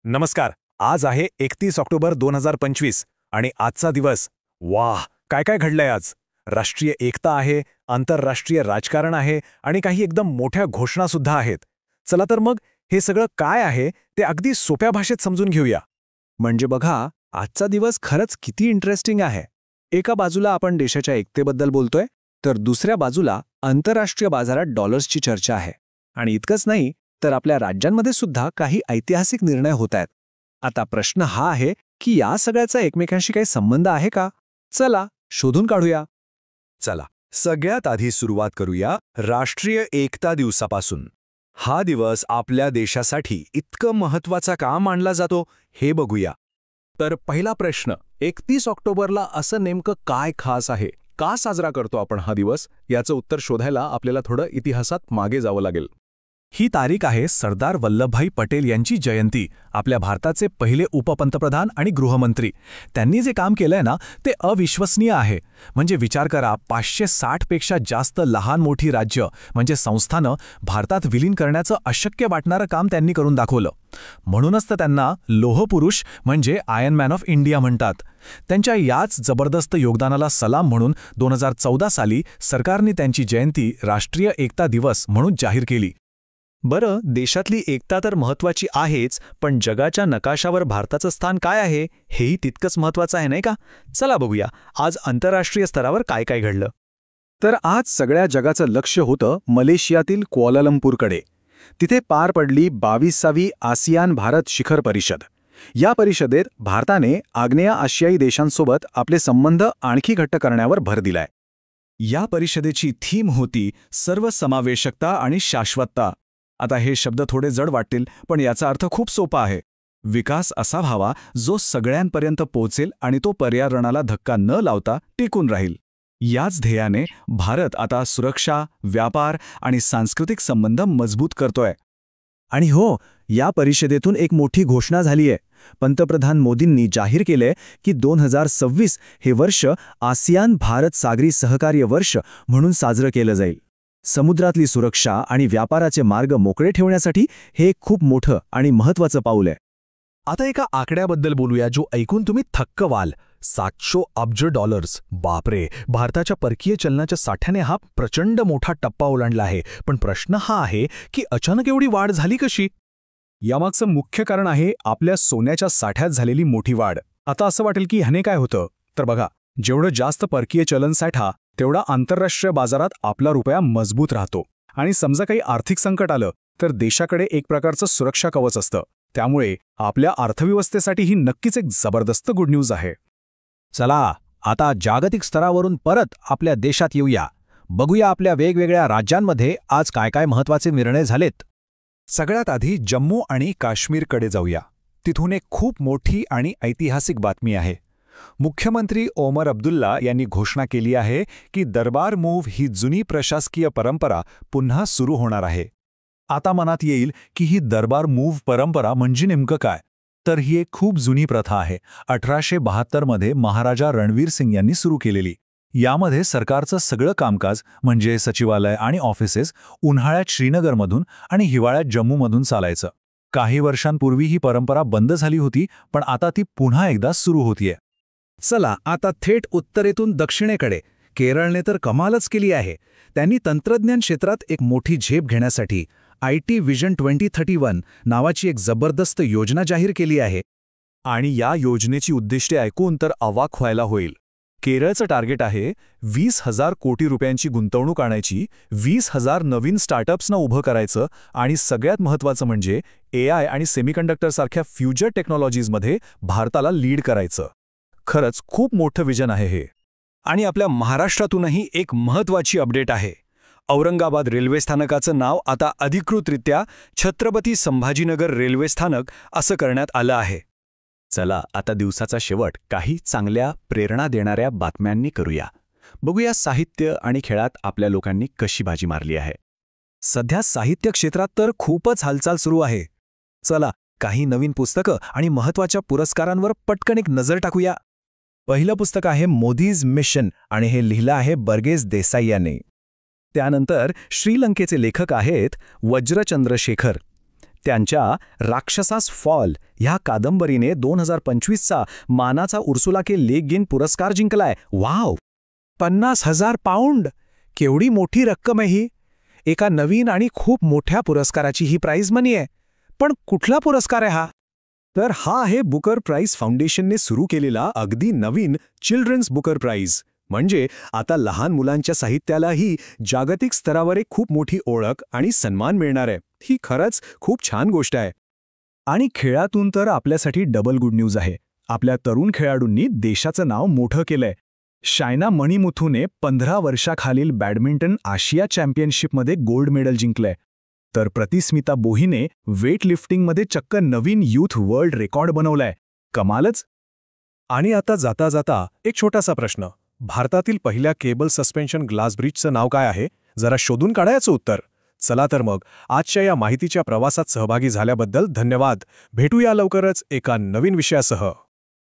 नमस्कार. आज आहे 31 ऑक्टोबर 2025 आणि आजचा दिवस. वाह, काय काय घडलंय आज. राष्ट्रीय एकता आहे, आंतरराष्ट्रीय राजकारण आहे आणि काही एकदम मोठ्या घोषणासुद्धा आहेत. चला तर मग हे सगळं काय आहे ते अगदी सोप्या भाषेत समजून घेऊया. म्हणजे बघा, आजचा दिवस खरंच किती इंटरेस्टिंग आहे. एका बाजूला आपण देशाच्या एकतेबद्दल बोलतोय, तर दुसऱ्या बाजूला आंतरराष्ट्रीय बाजारात डॉलर्सची चर्चा आहे. आणि इतकंच नाही, तर आपल्या राज्यांमध्ये सुद्धा काही ऐतिहासिक निर्णय होत आहेत. आता प्रश्न हा आहे की या सगळ्याचा एकमेकांशी काही संबंध आहे का? चला शोधून काढूया. चला, सगळ्यात आधी सुरुवात करूया राष्ट्रीय एकता दिवसापासून. हा दिवस आपल्या देशासाठी इतकं महत्त्वाचा का मानला जातो हे बघूया. तर पहिला प्रश्न, 31 ऑक्टोबरला असं नेमकं काय खास आहे? का साजरा करतो आपण हा दिवस? याचं उत्तर शोधायला आपल्याला थोडं इतिहासात मागे जावं लागेल. ही तारीख आहे सरदार वल्लभभाई पटेल यांची जयंती. आपल्या भारताचे पहिले उपपंतप्रधान आणि गृहमंत्री. त्यांनी जे काम केलंय ना, ते अविश्वसनीय आहे. म्हणजे विचार करा, 560 पेक्षा जास्त लहान मोठी राज्य म्हणजे संस्थानं भारतात विलीन करण्याचं अशक्य वाटणारं काम त्यांनी करून दाखवलं. म्हणूनच तर त्यांना लोहपुरुष म्हणजे आयर्न मॅन ऑफ इंडिया म्हणतात. त्यांच्या याच जबरदस्त योगदानाला सलाम म्हणून 2014 साली सरकारने त्यांची जयंती राष्ट्रीय एकता दिवस म्हणून जाहीर केली. बरं, देशातली एकता तर महत्त्वाची आहेच, पण जगाच्या नकाशावर भारताचं स्थान काय आहे हेही तितकंच महत्त्वाचं आहे, नाही का? चला बघूया आज आंतरराष्ट्रीय स्तरावर काय काय घडलं. तर आज सगळ्या जगाचं लक्ष होतं मलेशियातील क्वालालंपूरकडे. तिथे पार पडली 22वी आसियान भारत शिखर परिषद. या परिषदेत भारताने आग्नेय आशियाई देशांसोबत आपले संबंध आणखी घट्ट करण्यावर भर दिलाय. या परिषदेची थीम होती सर्वसमावेशकता आणि शाश्वतता. आता हे शब्द थोडे जड वाटतील, पण याचा अर्थ खूप सोपा आहे. विकास असा व्हावा जो सगळ्यांपर्यंत पोहोचेल आणि तो पर्यावरणाला धक्का न लावता टिकून राहील. याच ध्येयाने भारत आता सुरक्षा, व्यापार आणि सांस्कृतिक संबंध मजबूत करतोय. आणि हो, या परिषदेतून एक मोठी घोषणा झालीय. पंतप्रधान मोदींनी जाहीर केलंय की 2026 हे वर्ष आसियान भारत सागरी सहकार्य वर्ष म्हणून साजरं केलं जाईल. समुद्रातली सुरक्षा आणि व्यापाराचे मार्ग मोकळे ठेवण्यासाठी हे एक खूप मोठं आणि महत्त्वाचं पाऊल आहे. आता एका आकड्याबद्दल बोलूया जो ऐकून तुम्ही थक्क व्हाल. 700 अब्ज डॉलर्स. बापरे, भारताच्या परकीय चलनाच्या साठ्याने हा प्रचंड मोठा टप्पा ओलांडला आहे. पण प्रश्न हा आहे की अचानक एवढी वाढ झाली कशी? यामागचं मुख्य कारण आहे आपल्या सोन्याच्या साठ्यात झालेली मोठी वाढ. आता असं वाटेल की ह्याने काय होतं, तर बघा, जेवढं जास्त परकीय चलन साठा तेवढा आंतरराष्ट्रीय बाजारात आपला रुपया मजबूत राहतो. आणि समजा काही आर्थिक संकट आलं तर देशाकडे एक प्रकारचं सुरक्षा कवच असतं. त्यामुळे आपल्या अर्थव्यवस्थेसाठी ही नक्कीच एक जबरदस्त गुड न्यूज आहे. चला आता जागतिक स्तरावरून परत आपल्या देशात येऊया. बघूया आपल्या वेगवेगळ्या राज्यांमध्ये आज काय काय महत्त्वाचे निर्णय झालेत. सगळ्यात आधी जम्मू आणि काश्मीरकडे जाऊया. तिथून एक खूप मोठी आणि ऐतिहासिक बातमी आहे. मुख्यमंत्री ओमर अब्दुल्ला यांनी घोषणा केली आहे की दरबार मूव्ह ही जुनी प्रशासकीय परंपरा पुन्हा सुरू होणार आहे. आता मनात येईल की ही दरबार मूव्ह परंपरा म्हणजे नेमकं काय? तर ही एक खूप जुनी प्रथा आहे. 1872 मध्ये महाराजा रणवीर सिंग यांनी सुरू केलेली. यामध्ये सरकारचं सगळं कामकाज म्हणजे सचिवालय आणि ऑफिसेस उन्हाळ्यात श्रीनगरमधून आणि हिवाळ्यात जम्मूमधून चालायचं. काही वर्षांपूर्वी ही परंपरा बंद झाली होती, पण आता ती पुन्हा एकदा सुरू होतीये. चला आता थेट उत्तरेतून दक्षिणेकडे. केरळने तर कमालच केली आहे. त्यांनी तंत्रज्ञान क्षेत्रात एक मोठी झेप घेण्यासाठी IT विजन 2031 नावाची एक जबरदस्त योजना जाहीर केली आहे. आणि या योजनेची उद्दिष्टे ऐकून तर अवाक व्हायला होईल. केरळचं टार्गेट आहे 20,000 कोटी रुपयांची गुंतवणूक आणायची, 20,000 नवीन स्टार्टअप्सना उभं करायचं आणि सगळ्यात महत्त्वाचं म्हणजे AI आणि सेमीकंडक्टरसारख्या फ्युचर टेक्नॉलॉजीजमध्ये भारताला लीड करायचं. खरंच खूप मोठं विजन आहे हे. आणि आपल्या महाराष्ट्रातूनही एक महत्त्वाची अपडेट आहे. औरंगाबाद रेल्वे स्थानकाचं नाव आता अधिकृतरित्या छत्रपती संभाजीनगर रेल्वे स्थानक असं करण्यात आलं आहे. चला आता दिवसाचा शेवट काही चांगल्या प्रेरणा देणाऱ्या बातम्यांनी करूया. बघूया साहित्य आणि खेळात आपल्या लोकांनी कशी बाजी मारली आहे. सध्या साहित्य क्षेत्रात तर खूपच हालचाल सुरू आहे. चला काही नवीन पुस्तकं आणि महत्त्वाच्या पुरस्कारांवर पटकन एक नजर टाकूया. पहिलं पुस्तक आहे मोदीज मिशन आणि हे लिहिलं आहे बर्गेस देसाई यांनी. त्यानंतर श्रीलंकेचे लेखक आहेत वज्रचंद्र शेखर. त्यांच्या राक्षसास फॉल ह्या कादंबरीने 2025चा मानाचा उर्सुला के ले गुइन पुरस्कार जिंकलाय. वाव. 50,000 पाऊंड. केवढी मोठी रक्कम आहे ही. एका नवीन आणि खूप मोठ्या पुरस्काराची ही प्राईज मनी आहे. पण कुठला पुरस्कार आहे हा? तर हा आहे बुकर प्राईज फाउंडेशनने सुरू केलेला अगदी नवीन चिल्ड्रन्स बुकर प्राईज. म्हणजे आता लहान मुलांच्या साहित्यालाही जागतिक स्तरावर एक खूप मोठी ओळख आणि सन्मान मिळणार आहे. ही खरंच खूप छान गोष्ट आहे. आणि खेळातून तर आपल्यासाठी डबल गुड न्यूज आहे. आपल्या तरुण खेळाडूंनी देशाचं नाव मोठं केलंय. शायना मणिमुथूने 15 वर्षाखालील बॅडमिंटन आशिया चॅम्पियनशिपमध्ये गोल्ड मेडल जिंकलंय. तर प्रतिस्मिता बोहीने वेट लिफ्टिंगमध्ये चक्क नवीन यूथ वर्ल्ड रेकॉर्ड बनवलाय. कमालच. आणि आता जाता जाता एक छोटासा प्रश्न. भारतातील पहिल्या केबल सस्पेन्शन ग्लास ब्रिजचं नाव काय आहे? जरा शोधून काढायचं उत्तर. चला तर मग आजच्या या माहितीच्या प्रवासात सहभागी झाल्याबद्दल धन्यवाद. भेटूया लवकरच एका नवीन विषयासह.